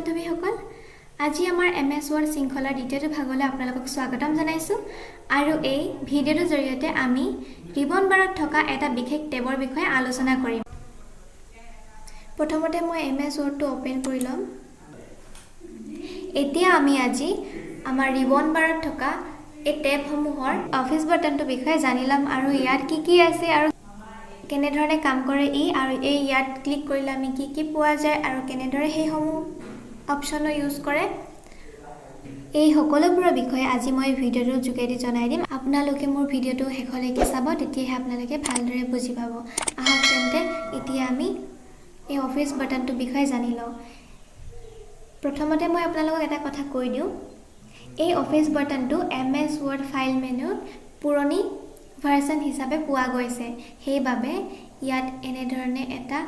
বান্ধৱীসকল আজি আমাৰ MS Word শৃংখলাৰ দ্বিতীয়টো ভাগলৈ আপোনালোকক স্বাগতম জনাইছো আৰু এই ভিডিঅ'টোৰ জৰিয়তে আমি ৰিবন বাৰত থকা এটা বিশেষ টেবৰ বিষয়ে আলোচনা কৰিম। প্ৰথমতে মই MS Word টো ওপেন কৰি লম। এতিয়া আমি আজি আমাৰ ৰিবন বাৰত থকা এই টেবসমূহৰ অফিস বাটনটোৰ বিষয়ে জানি লম আৰু ইয়াত কি আছে আৰু কেনেধৰণে কাম কৰে আৰু এই ইয়াত ক্লিক কৰিলে আমি কি পোৱা যায় আৰু কেনেদৰে সেইসমূহ অপচনো ইউজ কৰে এই সকলোবোৰৰ বিষয়ে আজি মই ভিডিঅ'টোৰ যোগেদি জনাই দিম। আপোনালোকে মোৰ ভিডিঅ'টো শেষলৈকে চাব, তেতিয়াহে আপোনালোকে ভালদৰে বুজি পাব। আহক তেন্তে এতিয়া আমি এই অফিস বাটনটোৰ বিষয়ে জানি লওঁ। প্ৰথমতে মই আপোনালোকক এটা কথা কৈ দিওঁ, এই অফিস বাটনটো MS Word ফাইল মেনুত পুৰণি ভাৰ্সন হিচাপে পোৱা গৈছে। সেইবাবে ইয়াত এনেধৰণে এটা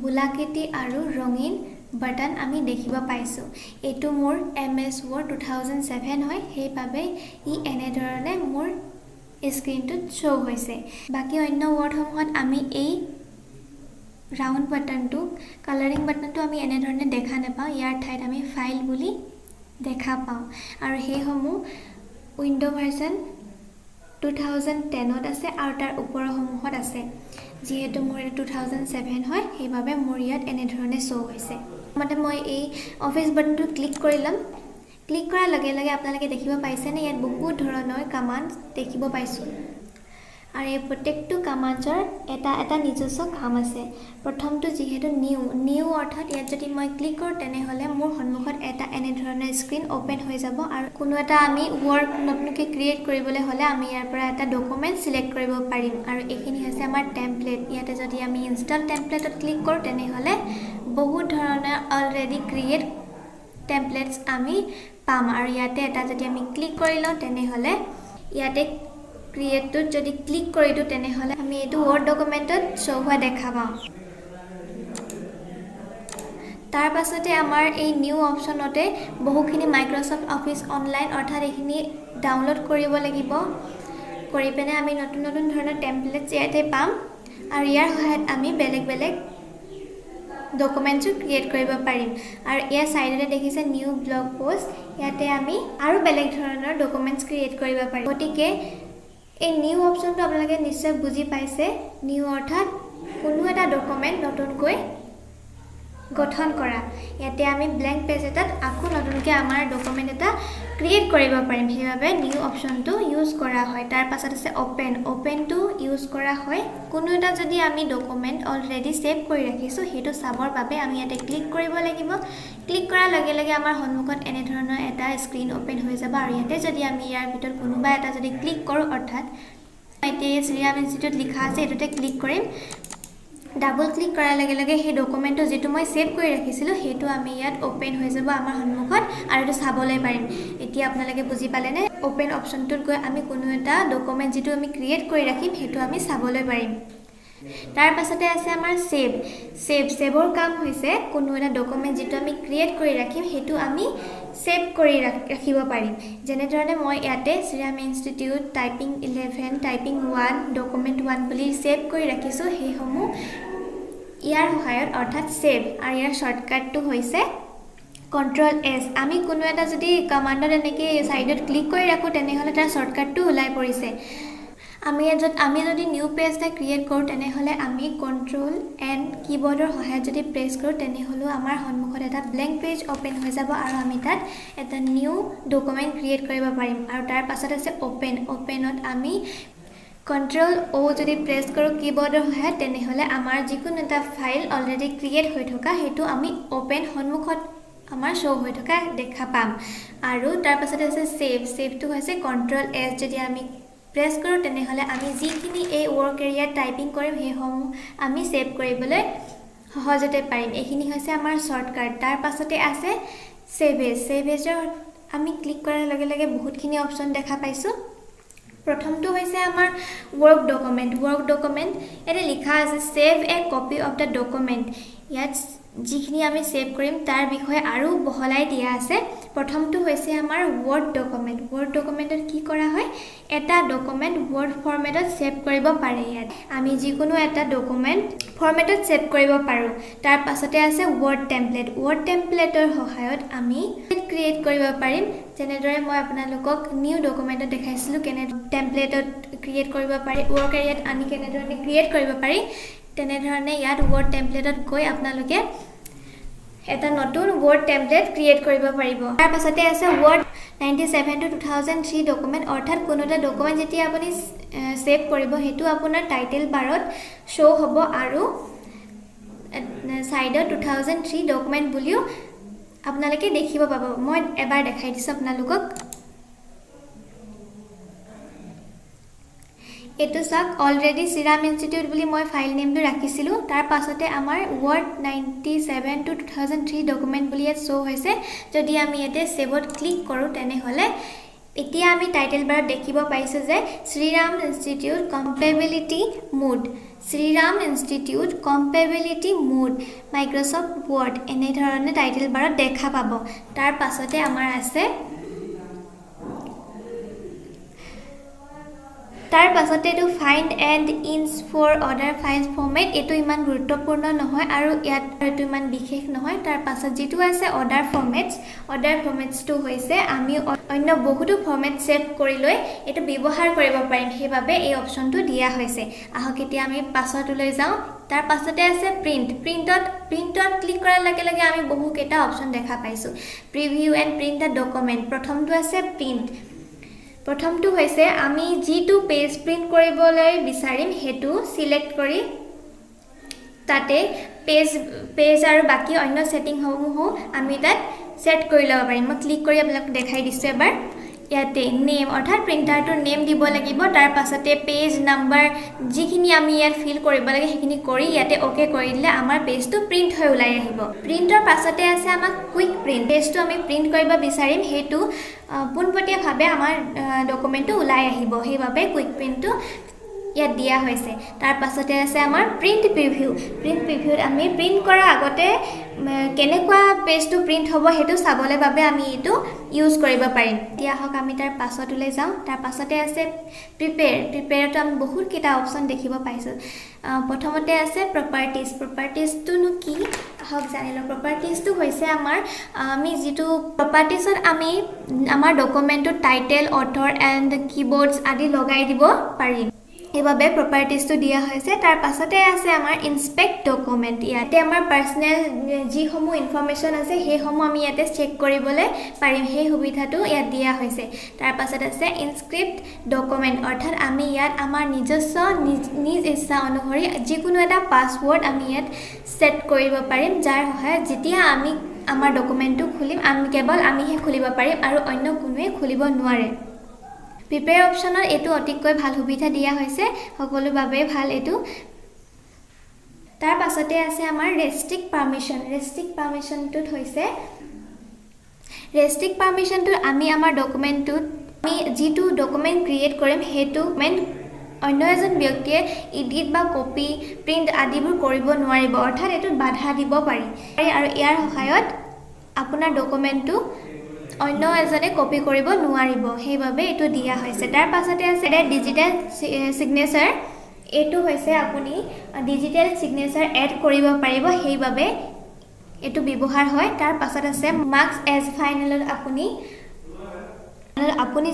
গোলাকৃতি আৰু ৰঙীন বাটন আমি দেখিব পাইছো। এটো মোৰ MS Word 2007 হয়, সেইবাবে ই এনেধৰণে মোৰ স্ক্ৰিনটোত শো হৈছে। বাকি অন্য ওয়াৰ্ডসমূহত আমি এই ৰাউন্ড বাটনটো কালাৰিং বাটনটো আমি এনেধৰণে দেখা নাপাওঁ। ইয়াৰ ঠাইত আমি ফাইল বুলি দেখা পাওঁ আৰু সেইসমূহ উইন্ডো ভাৰ্সন 2010ত আছে আৰু তাৰ ওপৰসমূহত আছে। যেহেতু মোৰ 2007 হয়, সেইবাবে মোৰ ইয়াত এনেধৰণে শো হৈছে। মতে মই এই অফিস বাটনটো ক্লিক কৰি লম। ক্লিক কৰাৰ লগে লগে আপোনালোকে দেখিব পাইছেনে ইয়াত বহুত ধৰণৰ কমান্ড দেখিব পাইছো আৰু এই প্ৰত্যেকটো কমান্ডৰ এটা নিজস্ব কাম আছে। প্ৰথমটো যেহেতু নিউ অৰ্থাৎ ইয়াত যদি মই ক্লিক কৰোঁ তেনেহলে মোৰ সন্মুখত এটা এনেধৰণৰ স্ক্ৰিন ওপেন হৈ যাব আৰু কোনো এটা আমি ওয়াৰ্ড নতুনকৈ ক্ৰিয়েট কৰিবলৈ হলে আমি ইয়াৰ পৰা এটা ডকুমেন্ট সিলেক্ট কৰিব পাৰিম আৰু এইখিনি হৈছে আমাৰ টেমপ্লেট। ইয়াতে যদি আমি ইনষ্টল টেমপ্লেটত ক্লিক কৰোঁ তেনেহলে বহুত ধৰণৰ অলৰেডি ক্ৰিয়েট টেমপ্লেটস আমি পাম আৰু ইয়াতে এটা যদি আমি ক্লিক কৰি লওঁ তেনেহলে ইয়াতে ক্ৰিয়েটত যদি ক্লিক কৰি দিওঁ তেনেহলে আমি এইটো ওয়াৰ্ড ডকুমেন্টত শো হোৱা দেখা পাওঁ। তাৰ পাছতে আমাৰ এই নিউ অপচনতে বহুখিনি মাইক্ৰসফট অফিস অনলাইন অৰ্থাৎ এইখিনি ডাউনলোড কৰিব লাগিব। কৰি পেনে আমি নতুন ধৰণৰ টেমপ্লেটস ইয়াতে পাম আৰু ইয়াৰ সহায়ত আমি বেলেগ ডকুমেন্টস ক্ৰিয়েট কৰিব পাৰিম। আৰু ইয়াৰ সাইডতে দেখিছে নিউ ব্লগ পোষ্ট, ইয়াতে আমি আৰু বেলেগ ধৰণৰ ডকুমেন্টস ক্ৰিয়েট কৰিব পাৰিম। গতিকে এই নিউ অপচনটো আপোনালোকে নিশ্চয় বুজি পাইছে। নিউ অৰ্থাৎ কোনো এটা ডকুমেন্ট নতুনকৈ গঠন কৰা। ইয়াতে আমি ব্ল্যাঙ্ক পেজ এটাত আকৌ নতুনকৈ আমাৰ ডকুমেন্ট এটা ক্ৰিয়েট কৰিব পাৰিম। সেইবাবে নিউ অপচনটো ইউজ কৰা হয়। তাৰ পাছত আছে ওপেনটো ইউজ কৰা হয়। কোনো এটা যদি আমি ডকুমেন্ট অলৰেডি সেভ কৰি ৰাখিছো সেইটো চাবৰ বাবে আমি ইয়াতে ক্লিক কৰিব লাগিব। ক্লিক কৰাৰ লগে লগে আমাৰ সন্মুখত এনে ধৰণৰ এটা স্ক্ৰিন ওপেন হৈ যাব আৰু ইয়াতে যদি আমি ইয়াৰ ভিতৰত কোনোবা এটা যদি ক্লিক কৰো অৰ্থাৎ এতিয়া শ্ৰীৰাম ইনষ্টিটিউট লিখা আছে এটোতে ক্লিক কৰিম। ডাবল ক্লিক কৰাৰ লগে লগে সেই ডকুমেন্টটো যেটো মই সেভ কৰি ৰাখিছিলো সেইটো আমি ইয়াত ওপেন হৈ যাব আমাৰ সন্মুখত আৰু এটো চাবলৈ পাৰিম। এতিয়া আপোনালোকে বুজি পালেনে ওপেন অপচনটোত গৈ আমি কোনো এটা ডকুমেন্ট যেটো আমি ক্ৰিয়েট কৰি ৰাখিম সেইটো আমি চাবলৈ পাৰিম। তাৰ পাছতে আছে আমাৰ সেভৰ কাম হৈছে কোনো এটা ডকুমেন্ট যেটো আমি ক্ৰিয়েট কৰি ৰাখিম সেইটো আমি সেভ কৰি ৰাখিব পাৰিম। যেনে ধৰণে মই ইয়াতে Shriram institute typing 11 typing 1 document 1 বুলি সেভ কৰি ৰাখিছো। সেইসমূহ ইয়াৰ সহায়ত অৰ্থাৎ সেভ আৰু ইয়াৰ শৰ্টকাটটো হৈছে Ctrl+S। আমি কোনো এটা যদি কমান্ডত এনেকৈ সাইডত ক্লিক কৰি ৰাখো তেনেহলে তাৰ শৰ্টকাটটো ওলাই পৰিছে। আমি যদি নিউ পেজ এটা ক্ৰিয়েট কৰো তেনেহলে আমি Ctrl+N কিবোৰ্ডৰ সহায়ত যদি প্ৰেছ কৰো তেনেহলে আমাৰ সন্মুখত এটা ব্ল্যাঙ্ক পেজ ওপেন হৈ যাব আৰু আমি তাত এটা নিউ ডকুমেন্ট ক্ৰিয়েট কৰিব পাৰিম। আৰু তাৰ পাছত আছে ওপেনত আমি Ctrl+O যদি প্ৰেছ কৰো কিবোৰ্ডৰ সহায়ত তেনেহলে আমাৰ যিকোনো এটা ফাইল অলৰেডি ক্ৰিয়েট হৈ থকা হেতু আমি ওপেন সন্মুখত আমাৰ শো হৈ থকা দেখা পাম। আৰু তাৰ পাছত আছে সেভটো হৈছে Ctrl+S যদি আমি প্ৰেছ কৰো তেনেহলে আমি যিখিনি এই ওয়াৰ্ক এৰিয়াত টাইপিং কৰিম সেইসমূহ আমি সেভ কৰিবলৈ সহজতে পাৰিম। এইখিনি হৈছে আমাৰ শৰ্টকাট। তাৰ পাছতে আছে সেভেজৰ আমি ক্লিক কৰাৰ লগে লগে বহুতখিনি অপচন দেখা পাইছো। প্ৰথমটো হৈছে আমাৰ ওয়াৰ্ক ডকুমেন্ট এতে লিখা আছে save A copy of the document. ইয়াত যিখিনি আমি সেভ কৰিম তাৰ বিষয়ে আৰু বহলাই দিয়া আছে। প্ৰথমটো হৈছে আমাৰ ৱৰ্ড ডকুমেণ্ট। ৱৰ্ড ডকুমেণ্টত কি কৰা হয়, এটা ডকুমেণ্ট ৱৰ্ড ফৰ্মেটত ছেভ কৰিব পাৰে। ইয়াত আমি যিকোনো এটা ডকুমেণ্ট ফৰ্মেটত ছেভ কৰিব পাৰোঁ। তাৰ পাছতে আছে ৱৰ্ড টেমপ্লেট। ৱৰ্ড টেমপ্লেটৰ সহায়ত আমি ক্ৰিয়েট কৰিব পাৰিম। যেনেদৰে মই আপোনালোকক নিউ ডকুমেণ্টত দেখাইছিলোঁ কেনে টেমপ্লেটত ক্ৰিয়েট কৰিব পাৰি, ৱৰ্ক এৰিয়াত আনি কেনেধৰণে ক্ৰিয়েট কৰিব পাৰি, তেনেধৰণে ইয়াত ৱৰ্ড টেমপ্লেটত গৈ আপোনালোকে এটা নতুন ৱৰ্ড টেমপ্লেট ক্ৰিয়েট কৰিব পাৰিব। তাৰ পাছতে আছে ৱৰ্ড 97 to 2003 ডকুমেণ্ট, অৰ্থাৎ কোনো এটা ডকুমেণ্ট যেতিয়া আপুনি ছেভ কৰিব সেইটো আপোনাৰ টাইটেল বাৰত শ্ব' হ'ব আৰু ছাইডত 2003 ডকুমেণ্ট বুলিও আপোনালোকে দেখিব পাব। মই এবাৰ দেখাই দিছোঁ আপোনালোকক। এইটো চাওক, অলৰেডি শ্ৰীৰাম ইনষ্টিটিউট বুলি মই ফাইল নেমটো ৰাখিছিলোঁ। তাৰ পাছতে আমাৰ ৱৰ্ড 97 to 2003 ডকুমেণ্ট বুলি ইয়াত শ্ব' হৈছে। যদি আমি ইয়াতে ছেভত ক্লিক কৰোঁ তেনেহ'লে এতিয়া আমি টাইটেল বাৰত দেখিব পাইছোঁ যে Shriram institute compatibility mode, Shriram institute compatibility mode Microsoft Word, এনেধৰণে টাইটেল বাৰত দেখা পাব। তাৰ পাছতে আমাৰ আছে তাৰ পাছতে এইটো find and inch for order file format, এইটো ইমান গুৰুত্বপূৰ্ণ নহয় আৰু ইয়াত এইটো ইমান বিশেষ নহয়। তাৰ পাছত যিটো আছে অৰ্ডাৰ ফৰ্মেটছটো হৈছে আমি অন্য বহুতো ফৰ্মেট ছেভ কৰি লৈ এইটো ব্যৱহাৰ কৰিব পাৰিম, সেইবাবে এই অপশ্যনটো দিয়া হৈছে। আহক এতিয়া আমি পাছৰটোলৈ যাওঁ। তাৰ পাছতে আছে প্ৰিণ্টত ক্লিক কৰাৰ লগে লগে আমি বহুকেইটা অপশ্যন দেখা পাইছোঁ। Preview and print the document, প্ৰথমটো আছে প্ৰিণ্ট। প্ৰথমটো হৈছে আমি যিটো পেজ প্ৰিণ্ট কৰিবলৈ বিচাৰিম সেইটো চিলেক্ট কৰি তাতে পেজ আৰু বাকী অন্য ছেটিংসমূহো আমি তাত ছেট কৰি ল'ব পাৰিম। মই ক্লিক কৰি আপোনালোকক দেখাই দিছোঁ এবাৰ। ইয়াতে নেম অৰ্থাৎ প্ৰিণ্টাৰটোৰ নেম দিব লাগিব। তাৰ পাছতে পেজ নাম্বাৰ যিখিনি আমি ইয়াত ফিল কৰিব লাগে সেইখিনি কৰি ইয়াতে অ'কে কৰি দিলে আমাৰ পেজটো প্ৰিণ্ট হৈ ওলাই আহিব। প্ৰিণ্টৰ পাছতে আছে আমাক কুইক প্ৰিণ্ট। পেজটো আমি প্ৰিণ্ট কৰিব বিচাৰিম সেইটো পোনপটীয়াভাৱে আমাৰ ডকুমেণ্টটো ওলাই আহিব, সেইবাবে কুইক প্ৰিণ্টটো ইয়াত দিয়া হৈছে। তাৰ পাছতে আছে আমাৰ প্ৰিণ্ট প্ৰিভিউত আমি প্ৰিণ্ট কৰাৰ আগতে কেনেকুৱা পেজটো প্ৰিণ্ট হ'ব সেইটো চাবলৈ বাবে আমি এইটো ইউজ কৰিব পাৰিম। এতিয়া হওক আমি তাৰ পাছতলৈ যাওঁ। তাৰ পাছতে আছে প্ৰিপেয়াৰতো আমি বহুতকেইটা অপশ্যন দেখিব পাইছোঁ। প্ৰথমতে আছে প্ৰপাৰ্টিজটোনো কি হওক জানি লওঁ। প্ৰপাৰ্টিজটো হৈছে আমি যিটো প্ৰপাৰ্টিজত আমি আমাৰ ডকুমেণ্টটোত টাইটেল, অথৰ এণ্ড কিবৰ্ডছ আদি লগাই দিব পাৰিম, সেইবাবে প্ৰপাৰ্টিজটো দিয়া হৈছে। তাৰ পাছতে আছে আমাৰ ইনস্পেক্ট ডকুমেণ্ট। ইয়াতে আমাৰ পাৰ্চনেল যিসমূহ ইনফৰ্মেশ্যন আছে সেইসমূহ আমি ইয়াতে চেক কৰিবলৈ পাৰিম, সেই সুবিধাটো ইয়াত দিয়া হৈছে। তাৰ পাছত আছে ইনস্ক্ৰিপ্ট ডকুমেণ্ট, অৰ্থাৎ আমি ইয়াত আমাৰ নিজস্ব নিজ ইচ্ছা অনুসৰি যিকোনো এটা পাছৱৰ্ড আমি ইয়াত ছেট কৰিব পাৰিম, যাৰ সহায়ত যেতিয়া আমি আমাৰ ডকুমেণ্টটো খুলিম কেৱল আমিহে খুলিব পাৰিম আৰু অন্য কোনোৱে খুলিব নোৱাৰে। প্ৰিপেয়াৰ অপশ্যনত এইটো অতিকৈ ভাল সুবিধা দিয়া হৈছে, সকলো বাবে ভাল এইটো। তাৰ পাছতে আছে আমাৰ ৰেষ্ট্ৰিক্ট পাৰ্মিশ্যনটোত আমি আমাৰ ডকুমেণ্টটোত আমি যিটো ডকুমেণ্ট ক্ৰিয়েট কৰিম সেইটো অন্য এজন ব্যক্তিয়ে এডিট বা কপি, প্ৰিণ্ট আদিবোৰ কৰিব নোৱাৰিব, অৰ্থাৎ এইটোত বাধা দিব পাৰি আৰু ইয়াৰ সহায়ত আপোনাৰ ডকুমেণ্টটো অন্য এজনে কপি কৰিব নোৱাৰিব, সেইবাবে এইটো দিয়া হৈছে। তাৰ পাছতে আছে ডিজিটেল ছিগনেচাৰ। এইটো হৈছে আপুনি ডিজিটেল ছিগনেচাৰ এড কৰিব পাৰিব, সেইবাবে এইটো ব্যৱহাৰ হয়। তাৰ পাছত আছে মাৰ্কছ এজ ফাইনেলত আপুনি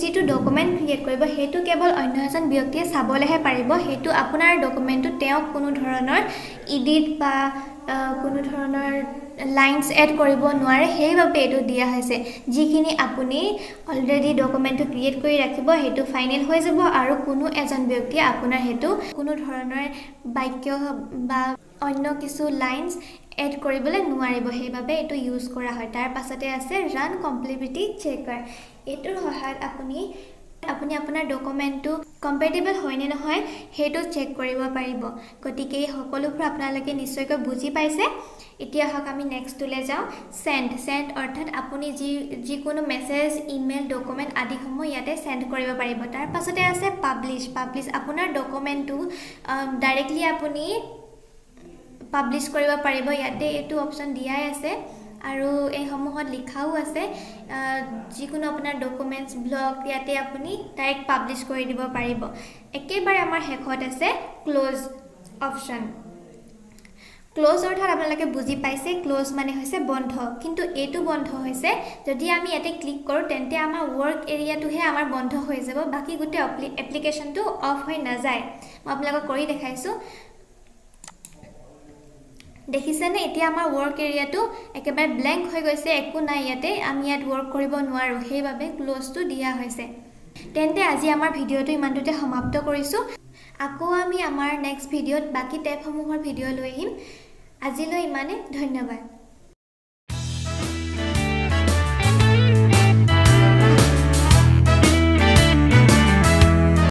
যিটো ডকুমেণ্ট ক্ৰিয়েট কৰিব সেইটো কেৱল অন্য এজন ব্যক্তিয়ে চাবলৈহে পাৰিব, সেইটো আপোনাৰ ডকুমেণ্টটো তেওঁক কোনো ধৰণৰ এডিট বা কোনো ধৰণৰ লাইনছ এড কৰিব নোৱাৰে, সেইবাবে এইটো দিয়া হৈছে। যিখিনি আপুনি অলৰেডি ডকুমেণ্টটো ক্ৰিয়েট কৰি ৰাখিব সেইটো ফাইনেল হৈ যাব আৰু কোনো এজন ব্যক্তিয়ে আপোনাৰ সেইটো কোনো ধৰণৰ বাক্য বা অন্য কিছু লাইনছ এড কৰিবলৈ নোৱাৰিব, সেইবাবে এইটো ইউজ কৰা হয়। তাৰ পাছতে আছে ৰান কমপ্লিটিভিটি চেকাৰ। এইটোৰ সহায়ত আপুনি আপোনাৰ ডকুমেণ্টটো কম্পেটিবল হয় নে নহয় সেইটো চেক কৰিব পাৰিব। গতিকে এই সকলোবোৰ আপোনালোকে নিশ্চয়কৈ বুজি পাইছে। এতিয়া হওক আমি নেক্সটলৈ যাওঁ। চেণ্ড অৰ্থাৎ আপুনি যিকোনো মেছেজ, ইমেইল, ডকুমেণ্ট আদিসমূহ ইয়াতে চেণ্ড কৰিব পাৰিব। তাৰ পাছতে আছে পাব্লিছ আপোনাৰ ডকুমেণ্টটো ডাইৰেক্টলি আপুনি পাব্লিছ কৰিব পাৰিব, ইয়াতে এইটো অপশ্যন দিয়াই আছে। আৰু এই সমূহত লিখাও আছে যিকোনো আপোনাৰ ডকুমেণ্টছ ব্লগ ইয়াতে আপুনি ডাইৰেক্ট পাব্লিছ কৰি দিব পাৰিব একেবাৰে আমাৰ শেষত আছে ক্লোজ অপশ্যন ক্লোজ অৰ্থাৎ আপোনালোকে বুজি পাইছে ক্লোজ মানে হৈছে বন্ধ কিন্তু এইটো বন্ধ হৈছে যদি আমি ইয়াতে ক্লিক কৰোঁ তেন্তে আমাৰ ৱৰ্ক এৰিয়াটোহে আমাৰ বন্ধ হৈ যাব বাকী গোটেই এপ্লিকেশ্যনটো অফ হৈ নাযায় মই আপোনালোকক কৰি দেখাইছোঁ দেখিছেনে এতিয়া আমাৰ ৱৰ্ক এৰিয়াটো একেবাৰে ব্লেংক হৈ গৈছে একো নাই ইয়াতে আমি ইয়াত ৱৰ্ক কৰিব নোৱাৰোঁ সেইবাবে ক্লোজটো দিয়া হৈছে তেন্তে আজি আমাৰ ভিডিঅ'টো ইমানটোতে সমাপ্ত কৰিছোঁ আকৌ আমি আমাৰ নেক্সট ভিডিঅ'ত বাকী টেবসমূহৰ ভিডিঅ' লৈ আহিম আজিলৈ ইমানে ধন্যবাদ